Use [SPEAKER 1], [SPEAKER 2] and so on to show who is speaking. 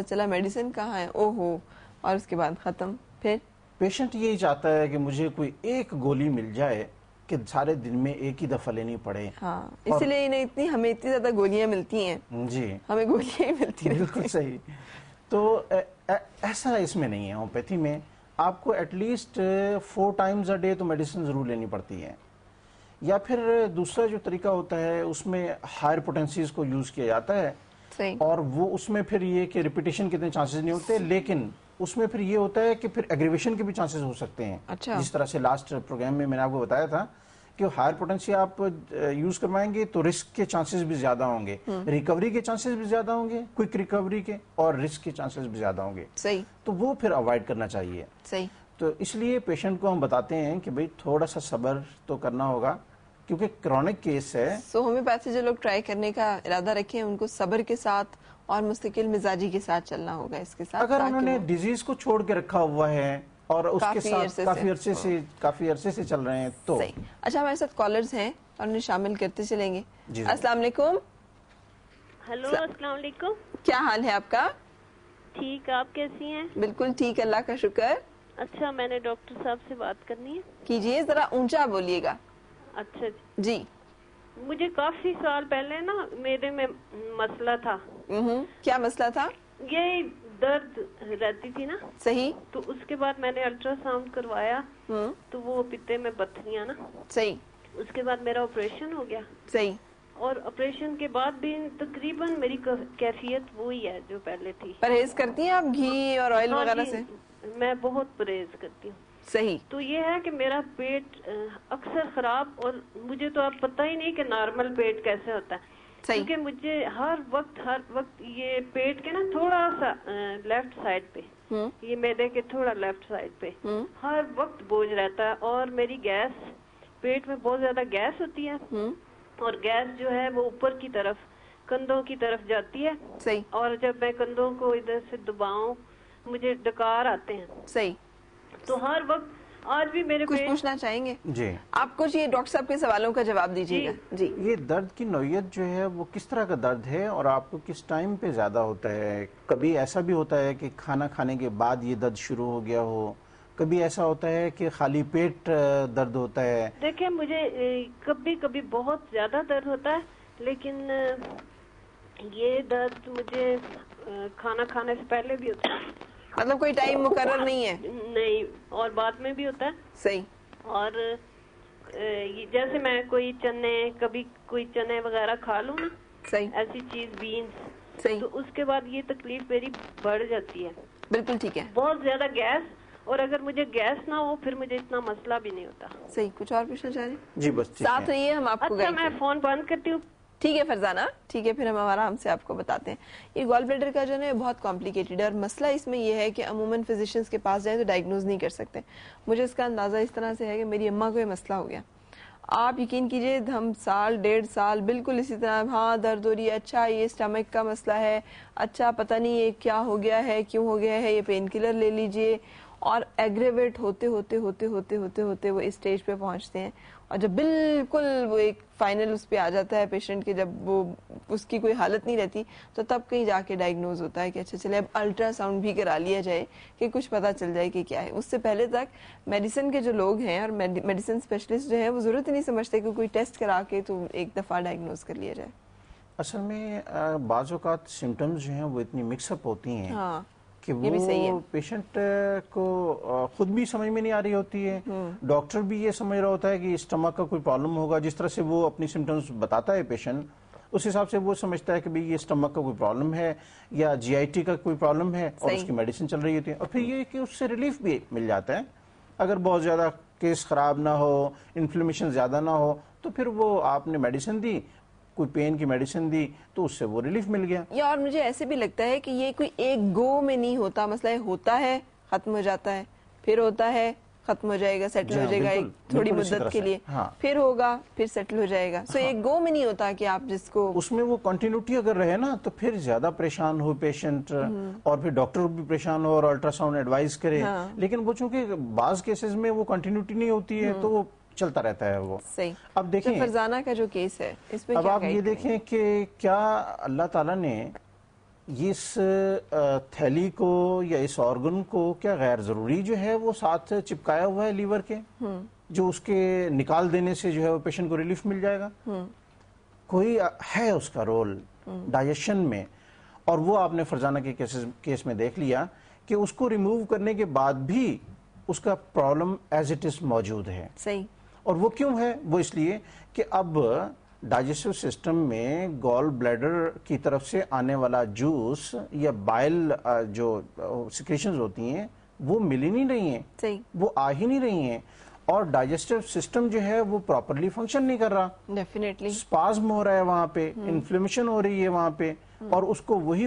[SPEAKER 1] چلا میڈیسن کہاں ہے، او ہو، اور اس کے بعد ختم. پھر
[SPEAKER 2] پیشنٹ یہی چاہتا ہے کہ مجھے کوئی ایک گولی مل جائے کہ سارے دن میں ایک ہی دفعہ لینی پڑے.
[SPEAKER 1] ہاں، اس لیے ہمیں اتنی زیادہ گولیاں ملتی ہیں.
[SPEAKER 2] جی
[SPEAKER 1] ہمیں گولیاں ہی ملتی ہیں.
[SPEAKER 2] بالکل صحیح. تو ایسا اس میں نہیں ہے. ہومیوپیتھی میں آپ کو at least 4 times a day تو میڈیسن ضرور لینی پڑتی ہے. یا پھر دوسرا جو طریقہ ہوتا ہے اس میں ہائر پوٹینسیز کو یوز کیا جاتا ہے.
[SPEAKER 1] صحیح.
[SPEAKER 2] اور وہ اس میں پھر یہ کہ ریپیٹیشن کے اتنے چانسز نہیں ہوتے، لیکن اس میں پھر یہ ہوتا ہے کہ پھر ایگریویشن کے بھی چانسز ہو سکتے ہیں.
[SPEAKER 1] اچھا.
[SPEAKER 2] جس طرح سے لاسٹ پروگرام میں نے آپ کو بتایا تھا کہ ہائر پوٹینسی آپ یوز کروائیں گے تو رسک کے چانسز بھی زیادہ ہوں گے، ریکوری کے چانسز بھی زیادہ ہوں گے، کوئک ریکوری کے، اور رسک کے چانسز بھی زیادہ ہوں گے.
[SPEAKER 1] صحیح.
[SPEAKER 2] تو وہ پھر اوائڈ کرنا چاہیے.
[SPEAKER 1] صحیح.
[SPEAKER 2] تو اس لیے پیشنٹ کو ہم بتاتے ہیں کہ بھئی تھوڑا سا صبر تو کرنا ہوگا کیونکہ کرونک کیس ہے.
[SPEAKER 1] سو ہومیوپیتھی جو لوگ ٹرائی کرنے کا ارادہ رکھیں ان کو صبر کے ساتھ اور مستقل مزاجی کے ساتھ چلنا ہوگا اس کے ساتھ.
[SPEAKER 2] اگر انہوں نے ڈیزیز کو چھوڑ کے رکھا ہوا ہے اور اس کے ساتھ کافی عرصے سے چل رہے ہیں تو
[SPEAKER 1] صحیح. اچھا، ہمارے ساتھ کالرز ہیں اور انہیں شامل کرتے چلیں گے.
[SPEAKER 2] جی
[SPEAKER 1] السلام علیکم.
[SPEAKER 3] ہلو، السلام علیکم.
[SPEAKER 1] کیا حال ہے آپ کا؟
[SPEAKER 3] ٹھیک، آپ کیسی ہیں؟
[SPEAKER 1] بالکل ٹھیک، اللہ کا شکر.
[SPEAKER 3] اچھا، میں نے ڈاکٹر صاحب سے بات کرنی ہے.
[SPEAKER 1] کیجئے، ذرا اونچا بولیے گا.
[SPEAKER 3] اچھا
[SPEAKER 1] جی.
[SPEAKER 3] مجھے کافی سال پہلے نا میرے میں مسئلہ تھا.
[SPEAKER 1] کیا مسئلہ تھا؟
[SPEAKER 3] یہ درد رہتی تھی نا.
[SPEAKER 1] صحیح.
[SPEAKER 3] تو اس کے بعد میں نے الٹرا ساؤنڈ کروایا تو وہ پتے میں پتھریاں نا.
[SPEAKER 1] صحیح.
[SPEAKER 3] اس کے بعد میرا آپریشن ہو گیا.
[SPEAKER 1] صحیح.
[SPEAKER 3] اور آپریشن کے بعد بھی تقریباً میری کیفیت وہی ہے جو پہلے تھی.
[SPEAKER 1] پرہیز کرتی ہیں آپ گھی اور آئل وغیرہ سے؟
[SPEAKER 3] میں بہت پرہیز کرتی ہوں.
[SPEAKER 1] صحیح.
[SPEAKER 3] تو یہ ہے کہ میرا پیٹ اکثر خراب، اور مجھے تو اب پتہ ہی نہیں کہ نارمل پیٹ کیسے ہوتا ہے.
[SPEAKER 1] صحیح.
[SPEAKER 3] کیونکہ مجھے ہر وقت یہ پیٹ کے نا تھوڑا سا لیفٹ سائڈ پہ، یہ میدے کے تھوڑا لیفٹ سائڈ پہ ہر وقت بوجھ رہتا ہے. اور میری گیس، پیٹ میں بہت زیادہ گیس ہوتی ہے، اور گیس جو ہے وہ اوپر کی طرف کندھوں کی طرف جاتی ہے.
[SPEAKER 1] صحیح.
[SPEAKER 3] اور جب میں کندھوں کو ادھر سے دباؤں مجھے ڈکار آتے ہیں.
[SPEAKER 1] صحیح.
[SPEAKER 3] تو ہر وقت آج بھی میرے
[SPEAKER 1] کچھ پوچھنا چاہیں گے؟
[SPEAKER 2] جی
[SPEAKER 1] آپ کچھ یہ ڈاکٹر صاحب کے سوالوں کا جواب دیجیے گا. جی.
[SPEAKER 2] یہ درد کی نوعیت جو ہے وہ کس طرح کا درد ہے اور آپ کو کس ٹائم پہ زیادہ ہوتا ہے؟ کبھی ایسا بھی ہوتا ہے کہ کھانا کھانے کے بعد یہ درد شروع ہو گیا ہو، کبھی ایسا ہوتا ہے کہ خالی پیٹ درد ہوتا ہے؟
[SPEAKER 3] دیکھیں مجھے کبھی کبھی بہت زیادہ درد ہوتا ہے، لیکن یہ درد مجھے کھانا کھانے سے پہلے بھی ہوتا ہے.
[SPEAKER 1] مطلب کوئی ٹائم مقرر نہیں ہے؟
[SPEAKER 3] نہیں، اور بعد میں بھی ہوتا ہے.
[SPEAKER 1] صحیح.
[SPEAKER 3] اور جیسے میں کوئی کبھی کوئی چنے وغیرہ کھا لوں نا،
[SPEAKER 1] صحیح،
[SPEAKER 3] ایسی چیز، بینز،
[SPEAKER 1] صحیح،
[SPEAKER 3] تو اس کے بعد یہ تکلیف میری بڑھ جاتی ہے.
[SPEAKER 1] بالکل ٹھیک ہے.
[SPEAKER 3] بہت زیادہ گیس، اور اگر مجھے گیس نہ ہو پھر مجھے اتنا مسئلہ بھی نہیں ہوتا.
[SPEAKER 1] صحیح. کچھ اور پوچھنا چاہ رہے ہیں؟
[SPEAKER 2] جی بس
[SPEAKER 1] ساتھ رہیے، ہم آپ کو
[SPEAKER 3] اچھا میں فون بند کرتی ہوں.
[SPEAKER 1] ٹھیک ہے فرزانہ، ٹھیک ہے، پھر ہم آرام سے آپ کو بتاتے ہیں. یہ گال بلیڈر کا جو ہے بہت کمپلیکیٹڈ ہے، اور مسئلہ اس میں یہ ہے کہ عموماً فزیشنز کے پاس جائیں تو ڈائگنوز نہیں کر سکتے. مجھے اس کا اندازہ اس طرح سے ہے کہ میری اماں کو یہ مسئلہ ہو گیا. آپ یقین کیجئے ہم 1.5 سال بالکل اسی طرح، ہاں درد ہو رہی ہے، اچھا یہ اسٹمک کا مسئلہ ہے، اچھا پتہ نہیں یہ کیا ہو گیا ہے، کیوں ہو گیا ہے، یہ پین کلر لے لیجئے. اور ایگریویٹ ہوتے ہوتے ہوتے ہوتے ہوتے ہوتے وہ اس سٹیج پہ پہنچتے ہیں. اور جب بالکل وہ ایک فائنل اس پہ آ جاتا ہے پیشنٹ کے، جب وہ اس کی کوئی حالت نہیں رہتی، تو تب کہیں جا کے ڈائگنوز ہوتا ہے کہ اچھا چلے اب الٹرا ساؤنڈ بھی کرا لیا جائے کہ کچھ پتا چل جائے کہ کیا ہے. اس سے پہلے تک میڈیسن کے جو لوگ ہیں اور میڈیسن اسپیشلسٹ جو ہیں وہ ضرورت نہیں سمجھتے کہ کوئی ٹیسٹ کرا کے تو ایک دفعہ ڈائگنوز کر لیا جائے.
[SPEAKER 2] اصل میں بعض اوقات سمٹمز جو ہیں وہ اتنی مکس اپ ہوتی ہیں کہ وہ پیشنٹ کو خود بھی سمجھ میں نہیں آ رہی ہوتی ہے، ڈاکٹر بھی یہ سمجھ رہا ہوتا ہے کہ اسٹمک کا کوئی پرابلم ہوگا. جس طرح سے وہ اپنی سمٹمز بتاتا ہے پیشنٹ، اس حساب سے وہ سمجھتا ہے کہ یہ اسٹمک کا کوئی پرابلم ہے یا جی آئی ٹی کا کوئی پرابلم ہے، اور اس کی میڈیسن چل رہی ہوتی ہے. اور پھر یہ کہ اس سے ریلیف بھی مل جاتا ہے. اگر بہت زیادہ کیس خراب نہ ہو، انفلیمیشن زیادہ نہ ہو، تو پھر وہ آپ نے میڈیسن دی، کوئی پین کی میڈیسن دی، تو اس سے وہ ریلیف مل گیا.
[SPEAKER 1] یا اور مجھے ایسے بھی لگتا ہے کہ یہ کوئی ایک گو میں نہیں ہوتا مسئلہ، ہوتا ہے ختم ہو جاتا ہے، پھر ہوتا ہے ختم ہو جائے گا، سیٹل ہو جائے گا ایک تھوڑی مدت کے لیے، پھر ہوگا، پھر سیٹل ہو جائے گا. سو ایک گو میں نہیں ہوتا کہ آپ جس کو
[SPEAKER 2] اس میں وہ کنٹینیوٹی اگر رہے نا تو پھر زیادہ پریشان ہو پیشنٹ، اور پھر ڈاکٹر بھی پریشان ہو اور الٹرا ساؤنڈ ایڈوائز کرے. لیکن وہ چونکہ بعض کیسز میں وہ کنٹینیوٹی نہیں ہوتی ہے تو وہ چلتا رہتا ہے وہ.
[SPEAKER 1] صحیح.
[SPEAKER 2] اب دیکھیں
[SPEAKER 1] فرزانہ کا جو کیس ہے اس میں
[SPEAKER 2] اب آپ یہ دیکھیں کہ کیا اللہ تعالیٰ نے اس تھیلی کو یا اس آرگن کو کیا غیر ضروری جو ہے وہ ساتھ چپکایا ہوا ہے لیور کے، جو اس کے نکال دینے سے جو ہے وہ پیشنٹ کو ریلیف مل جائے گا؟ کوئی ہے اس کا رول ڈائجیشن میں، اور وہ آپ نے فرزانہ کے کیس میں دیکھ لیا کہ اس کو ریموو کرنے کے بعد بھی اس کا پرابلم ایز اٹ از موجود ہے.
[SPEAKER 1] صحیح.
[SPEAKER 2] اور وہ کیوں ہے؟ وہ اس لیے کہ اب ڈائجسٹو سسٹم میں گال بلیڈر کی طرف سے آنے والا جوس یا بائل جو سیکریشنز ہوتی ہیں وہ مل ہی نہیں رہی ہیں.
[SPEAKER 1] صحیح.
[SPEAKER 2] وہ آ ہی نہیں رہی ہیں، اور ڈائجسٹو سسٹم جو ہے وہ پراپرلی فنکشن نہیں کر رہا.
[SPEAKER 1] ڈیفینیٹلی
[SPEAKER 2] اسپازم ہو رہا ہے وہاں پہ، انفلیمیشن ہو رہی ہے وہاں پہ، اور اس کو وہی